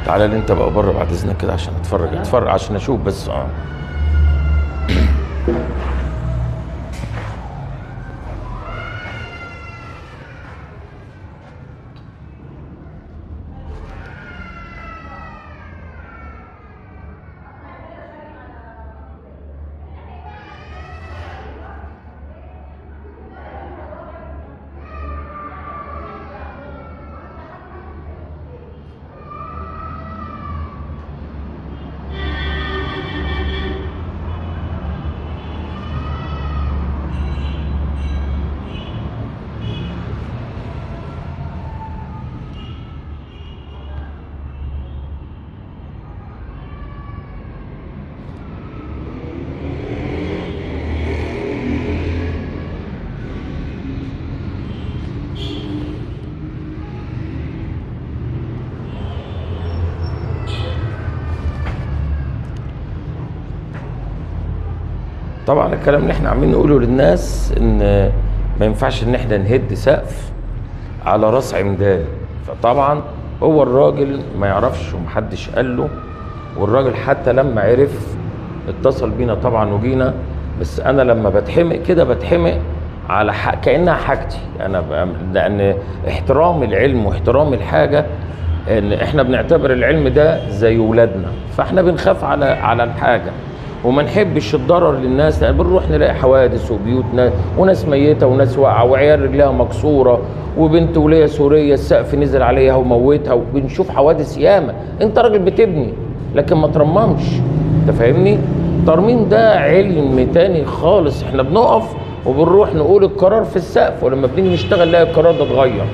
تعالى لي انت بقى بره بعد اذنك كده عشان اتفرج عشان اشوف بس. طبعا الكلام اللي احنا عاملين نقوله للناس ان ما ينفعش ان احنا نهد سقف على راس عمدان. فطبعا هو الراجل ما يعرفش ومحدش قال له، والراجل حتى لما عرف اتصل بينا طبعا وجينا. بس انا لما بتحمق كده بتحمق على كأنها حاجتي انا، لان احترام العلم واحترام الحاجة، ان احنا بنعتبر العلم ده زي ولادنا، فاحنا بنخاف على الحاجة وما نحبش الضرر للناس، لان بنروح نلاقي حوادث وبيوت وناس ميته وناس واقعه وعيال رجلها مكسوره وبنت وليه سوريه السقف نزل عليها وموتها، وبنشوف حوادث ياما. انت راجل بتبني لكن ما ترممش، انت فاهمني؟ الترميم ده علم تاني خالص. احنا بنقف وبنروح نقول القرار في السقف، ولما بنيجي نشتغل نلاقي القرار ده اتغير،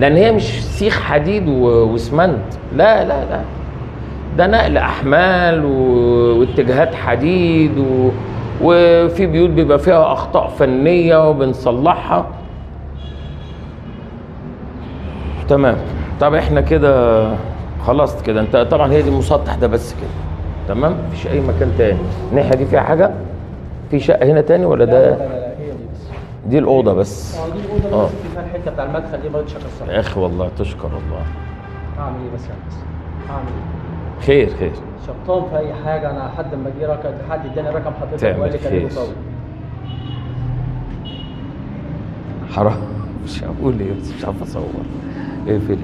لان هي مش سيخ حديد واسمنت، لا لا لا، ده نقل احمال واتجاهات حديد وفي بيوت بيبقى فيها اخطاء فنيه وبنصلحها. تمام. طب احنا كده خلاص كده، انت طبعا هي دي المسطح ده بس كده تمام، مفيش اي مكان تاني. الناحيه دي فيها حاجه؟ في شقه هنا تاني ولا ده؟ لا هي دي بس. دي الاوضه بس. دي الاوضه بس، في فيها الحته بتاع المدخل دي ما رضيتش اكسرها. يا اخي والله تشكر الله. اعمل ايه بس يا بس؟ اعمل ايه؟ خير شبطان في اي حاجه. انا لحد ما جه حد اداني رقم حضرتك وقال لي كلمه طويل. حرام مش هقول ايه، بس مش عارف اصور. اقفل.